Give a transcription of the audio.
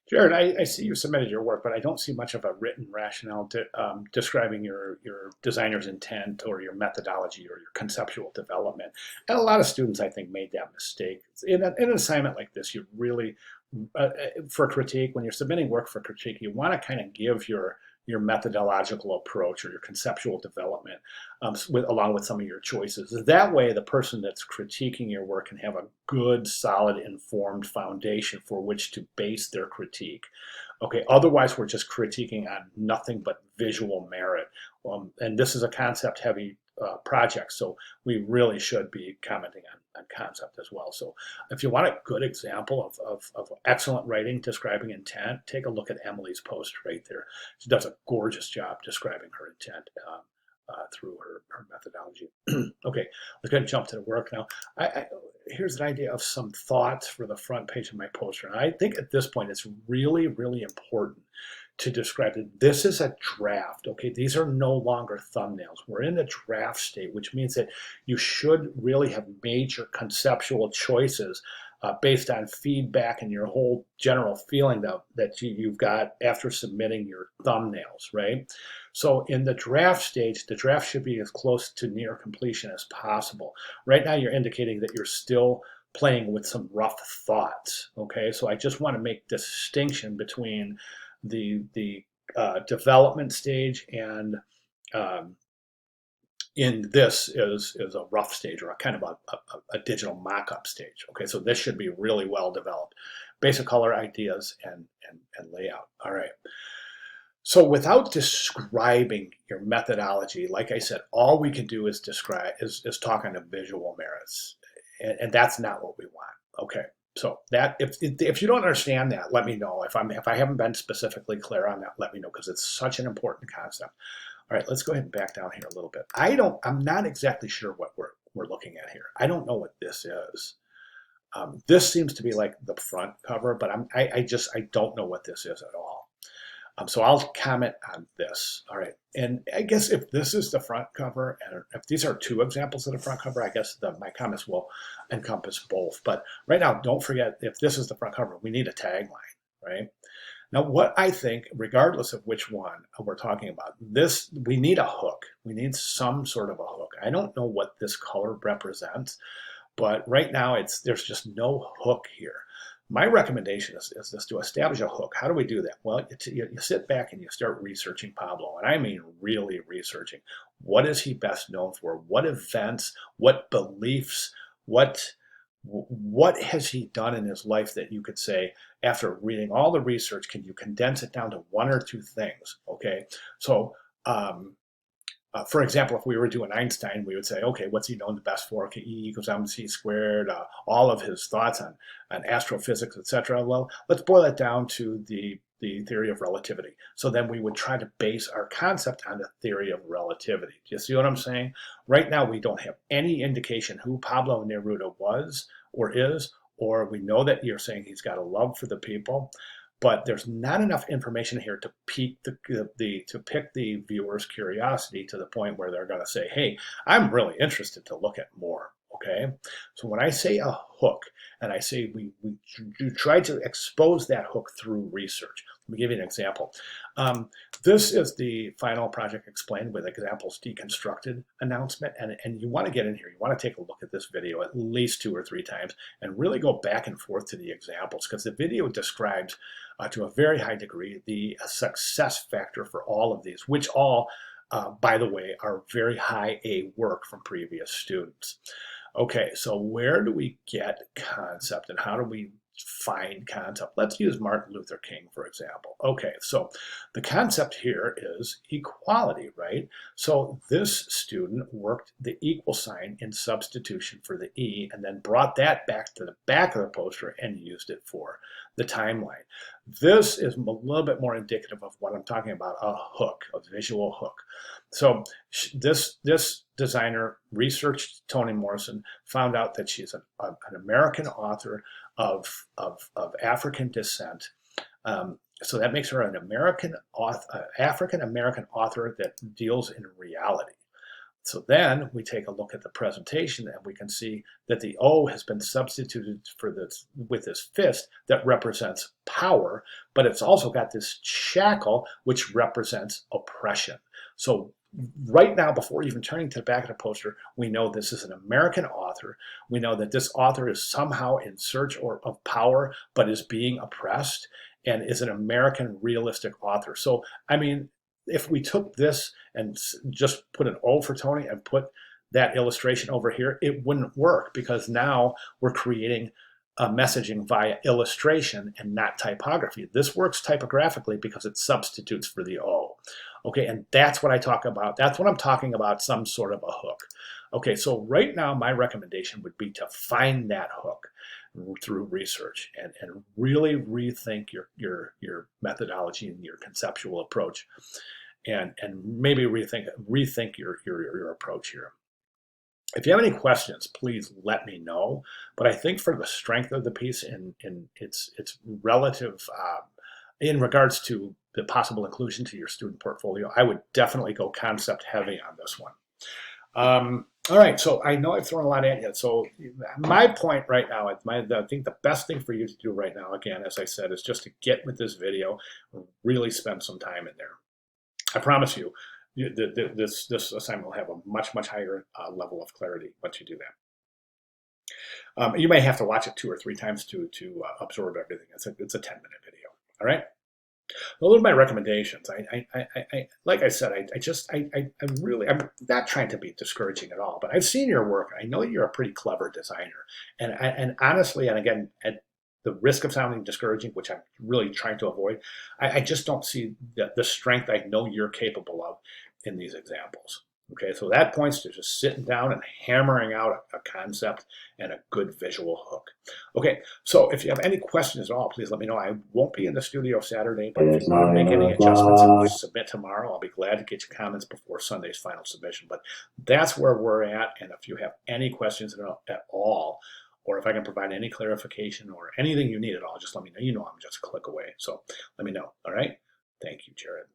Jared, I see you submitted your work, but I don't see much of a written rationale describing your designer's intent or your methodology or your conceptual development. And a lot of students, I think, made that mistake. In an assignment like this, you really, for critique, when you're submitting work for critique, you want to kind of give your methodological approach or your conceptual development along with some of your choices. That way, the person that's critiquing your work can have a good, solid, informed foundation for which to base their critique. Okay, otherwise, we're just critiquing on nothing but visual merit. And this is a concept heavy project, so we really should be commenting on concept as well. So if you want a good example of excellent writing describing intent, take a look at Emily's post right there. She does a gorgeous job describing her intent through her methodology. Okay, let's go ahead and jump to the work now. Here's an idea of some thoughts for the front page of my poster. And I think at this point it's really, really important to describe that this is a draft. Okay, these are no longer thumbnails. We're in a draft state, which means that you should really have made your conceptual choices based on feedback and your whole general feeling that you've got after submitting your thumbnails, right? So in the draft stage, the draft should be as close to near completion as possible. Right now, you're indicating that you're still playing with some rough thoughts, okay? So I just want to make distinction between the development stage and in this is a rough stage or a kind of a digital mock-up stage. Okay, so this should be really well developed. Basic color ideas and layout. All right. So without describing your methodology, like I said, all we can do is describe is talk on the visual merits, and that's not what we want. Okay, so that if you don't understand that, let me know. If I haven't been specifically clear on that, let me know because it's such an important concept. All right, let's go ahead and back down here a little bit. I'm not exactly sure what we're looking at here. I don't know what this is. This seems to be like the front cover, but I don't know what this is at all. So I'll comment on this. All right. And I guess if this is the front cover, and if these are two examples of the front cover, I guess my comments will encompass both. But right now, don't forget, if this is the front cover, we need a tagline, right? Now, what I think, regardless of which one we're talking about, we need a hook. We need some sort of a hook. I don't know what this color represents, but right now there's just no hook here. My recommendation is this: to establish a hook. How do we do that? Well, you sit back and you start researching Pablo, and I mean really researching. What is he best known for? What events? What beliefs? What has he done in his life that you could say, after reading all the research, can you condense it down to one or two things? Okay, so for example, if we were doing Einstein, we would say, okay, what's he known the best for? Okay, E equals mc squared, all of his thoughts on astrophysics, etc. Well, let's boil it down to the theory of relativity. So then we would try to base our concept on the theory of relativity. Do you see what I'm saying? Right now, we don't have any indication who Pablo Neruda was or is, or we know that you're saying he's got a love for the people, but there's not enough information here to pique to pick the viewer's curiosity to the point where they're going to say, "Hey, I'm really interested to look at more." Okay, so when I say a hook, and I say we try to expose that hook through research. Let me give you an example. This is the final project explained with examples deconstructed announcement, and you want to get in here. You want to take a look at this video at least 2 or 3 times and really go back and forth to the examples because the video describes to a very high degree the success factor for all of these, which all, by the way, are very high A work from previous students. Okay, so where do we get concept and how do we find concept? Let's use Martin Luther King, for example. Okay, so the concept here is equality, right? So this student worked the equal sign in substitution for the E and then brought that back to the back of the poster and used it for the timeline. This is a little bit more indicative of what I'm talking about, a hook, a visual hook. So this designer researched Toni Morrison, found out that she's an American author of African descent. So that makes her an African American author that deals in reality. So then we take a look at the presentation and we can see that the O has been substituted for this with this fist that represents power, but it's also got this shackle which represents oppression. So right now, before even turning to the back of the poster, we know this is an American author. We know that this author is somehow in search of power, but is being oppressed, and is an American realistic author. So, I mean, if we took this and just put an O for Tony and put that illustration over here, it wouldn't work, because now we're creating a messaging via illustration and not typography. This works typographically because it substitutes for the O. Okay, and that's what I talk about. That's what I'm talking about, some sort of a hook. Okay, so right now my recommendation would be to find that hook through research and really rethink your methodology and your conceptual approach, and maybe rethink your approach here. If you have any questions, please let me know. But I think for the strength of the piece and its relative in regards to the possible inclusion to your student portfolio, I would definitely go concept heavy on this one. All right, so I know I've thrown a lot at you. So my point right now, I think the best thing for you to do right now, again, as I said, is just to get with this video, really spend some time in there. I promise you, this assignment will have a much higher level of clarity once you do that. You may have to watch it 2 or 3 times to absorb everything. It's a 10-minute video. All right. Those are my recommendations. Like I said, I'm not trying to be discouraging at all, but I've seen your work. I know you're a pretty clever designer, and honestly, and again, at the risk of sounding discouraging, which I'm really trying to avoid, I just don't see the strength I know you're capable of in these examples. Okay, so that points to just sitting down and hammering out a concept and a good visual hook. Okay, so if you have any questions at all, please let me know. I won't be in the studio Saturday, but if you want to make any adjustments and submit tomorrow, I'll be glad to get your comments before Sunday's final submission. But that's where we're at, and if you have any questions at all, or if I can provide any clarification or anything you need at all, just let me know. You know I'm just a click away, so let me know. All right? Thank you, Jared.